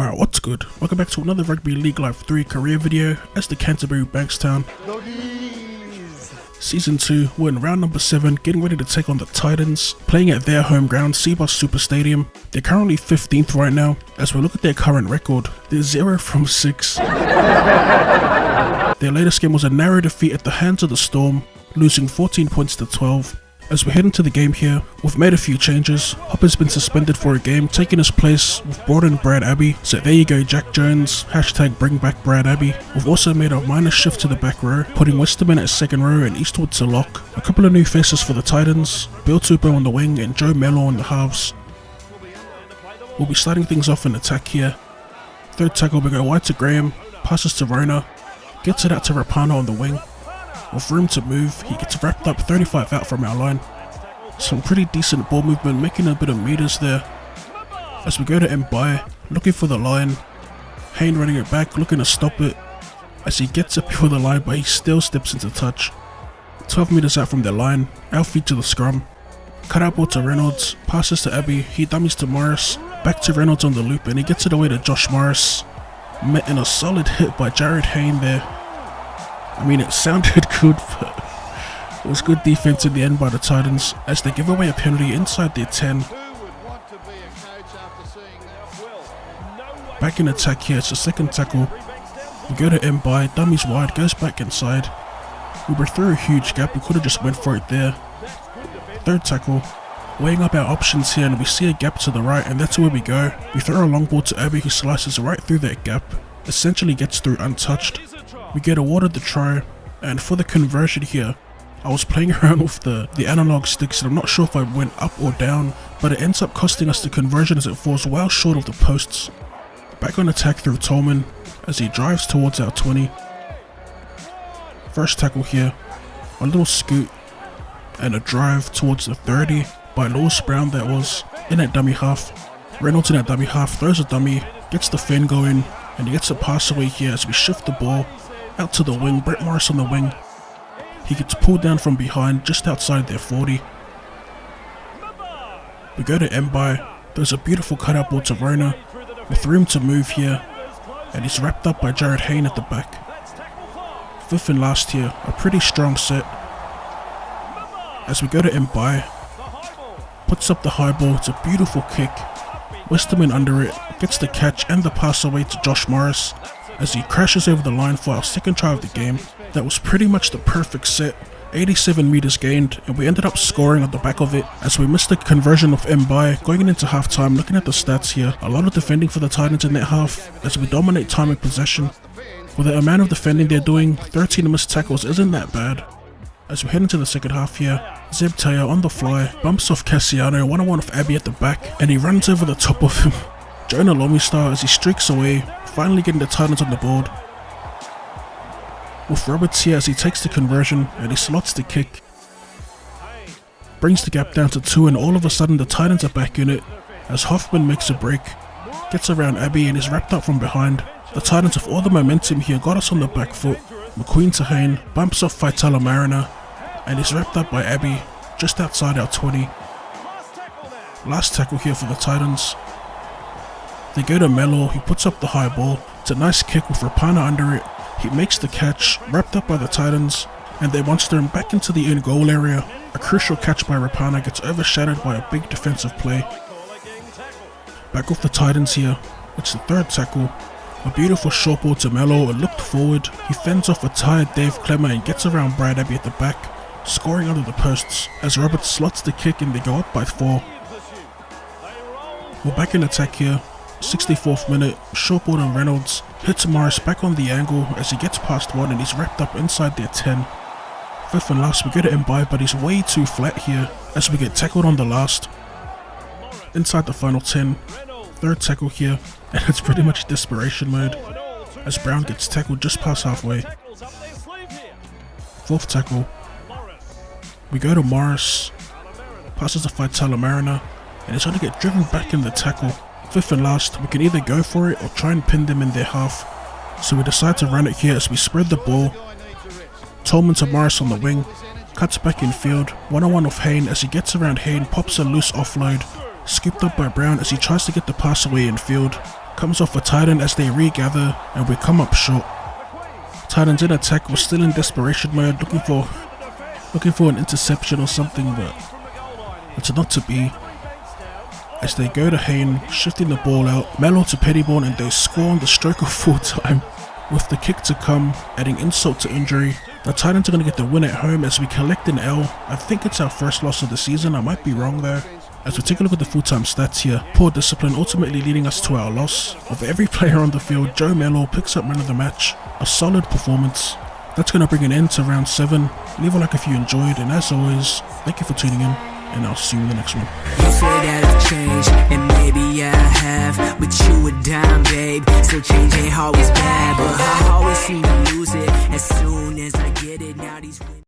Alright, what's good? Welcome back to another Rugby League Live 3 career video as the Canterbury Bankstown. Season 2, we're in round number 7, getting ready to take on the Titans, playing at their home ground, Seabus Super Stadium. They're currently 15th right now. As we look at their current record, they're 0 from 6. Their latest game was a narrow defeat at the hands of the Storm, losing 14 points to 12. As we head into the game here, we've made a few changes. Hopper's been suspended for a game, taking his place. We've brought in Brad Abbey, so there you go Jack Jones, hashtag bring back Brad Abbey. We've also made a minor shift to the back row, putting Westerman at second row and Eastwood to lock. A couple of new faces for the Titans, Bill Tupou on the wing and Joe Mello on the halves. We'll be starting things off in attack here. Third tackle we go wide to Graham, passes to Rona, gets it out to Rapana on the wing. With room to move, he gets wrapped up 35 out from our line. Some pretty decent ball movement, making a bit of meters there. As we go to Mbai, looking for the line. Hayne running it back, looking to stop it. As he gets up before the line, but he still steps into touch. 12 meters out from the line, outfeed to the scrum. Cut out ball to Reynolds, passes to Abbey, he dummies to Morris. Back to Reynolds on the loop and he gets it away to Josh Morris. Met in a solid hit by Jared Hayne there. I mean, it sounded good, but it was good defense in the end by the Titans as they give away a penalty inside their 10. Back in attack here, it's the second tackle. We go to Mbai, dummies wide, goes back inside. We were through a huge gap, we could have just went for it there. Third tackle. Weighing up our options here and we see a gap to the right and that's where we go. We throw a long ball to Abbey who slices right through that gap, essentially gets through untouched. We get awarded the try, and for the conversion here, I was playing around with the analog sticks and I'm not sure if I went up or down, but it ends up costing us the conversion as it falls well short of the posts. Back on attack through Tolman as he drives towards our 20. First tackle here, a little scoot and a drive towards the 30 by Lewis Brown that was in that dummy half. Reynolds in that dummy half, throws a dummy, gets the fin going, and he gets a pass away here as we shift the ball out to the wing. Brett Morris on the wing. He gets pulled down from behind just outside their 40. We go to Mbai. There's a beautiful cutout ball to Rona with room to move here, and he's wrapped up by Jared Hayne at the back. Fifth and last here, a pretty strong set. As we go to Mbai, puts up the high ball, it's a beautiful kick. Westerman under it, gets the catch and the pass away to Josh Morris as he crashes over the line for our second try of the game. That was pretty much the perfect set, 87 meters gained, and we ended up scoring on the back of it as we missed the conversion of Mbai. Going into halftime, looking at the stats here, a lot of defending for the Titans in that half as we dominate time and possession. With the amount of defending they're doing, 13 missed tackles isn't that bad. As we head into the second half here, Zeb Taya on the fly, bumps off Cassiano, one-on-one with Abbey at the back, and he runs over the top of him. Jonah Lomi star as he streaks away, finally getting the Titans on the board. With Roberts here as he takes the conversion and he slots the kick. Brings the gap down to 2 and all of a sudden the Titans are back in it as Hoffman makes a break, gets around Abbey and is wrapped up from behind. The Titans with all the momentum here got us on the back foot. McQueen to Hayne, bumps off Faitala Mariner and is wrapped up by Abbey just outside our 20. Last tackle here for the Titans. They go to Mello, he puts up the high ball. It's a nice kick with Rapana under it. He makes the catch, wrapped up by the Titans, and they monster him back into the in-goal area. A crucial catch by Rapana gets overshadowed by a big defensive play. Back with the Titans here. It's the third tackle. A beautiful short ball to Mello, it looked forward. He fends off a tired Dave Clemmer and gets around Brad Abbey at the back, scoring under the posts as Roberts slots the kick and they go up by 4. We're back in attack here. 64th minute, short ball on Reynolds, hits Morris back on the angle as he gets past 1 and he's wrapped up inside their 10. Fifth and last, we go to Mbai, but he's way too flat here as we get tackled on the last. Inside the final 10, third tackle here, and it's pretty much desperation mode as Brown gets tackled just past halfway. Fourth tackle, we go to Morris, passes to Faitala Mariner, and he's going to get driven back in the tackle. Fifth and last, we can either go for it or try and pin them in their half. So we decide to run it here as we spread the ball. Tolman to Morris on the wing, cuts back in field, one-on-one with Hayne as he gets around Hayne, pops a loose offload, scooped up by Brown as he tries to get the pass away in field. comes off a Titan as they regather and we come up short. Titans in attack were still in desperation mode, looking for an interception or something, but it's not to be. As they go to Hayne, shifting the ball out, Mello to Pettyborn, and they score on the stroke of full time. With the kick to come, adding insult to injury, the Titans are going to get the win at home as we collect an L. I think it's our first loss of the season, I might be wrong there. As we take a look at the full-time stats here, poor discipline ultimately leading us to our loss. Of every player on the field, Joe Mello picks up man of the match. A solid performance. That's going to bring an end to round 7. Leave a like if you enjoyed, and as always, thank you for tuning in, and I'll see you in the next one. You say that I've changed, and maybe I have, but you a dime, babe. So change ain't always bad, but I always seem to lose it as soon as I get it. Now these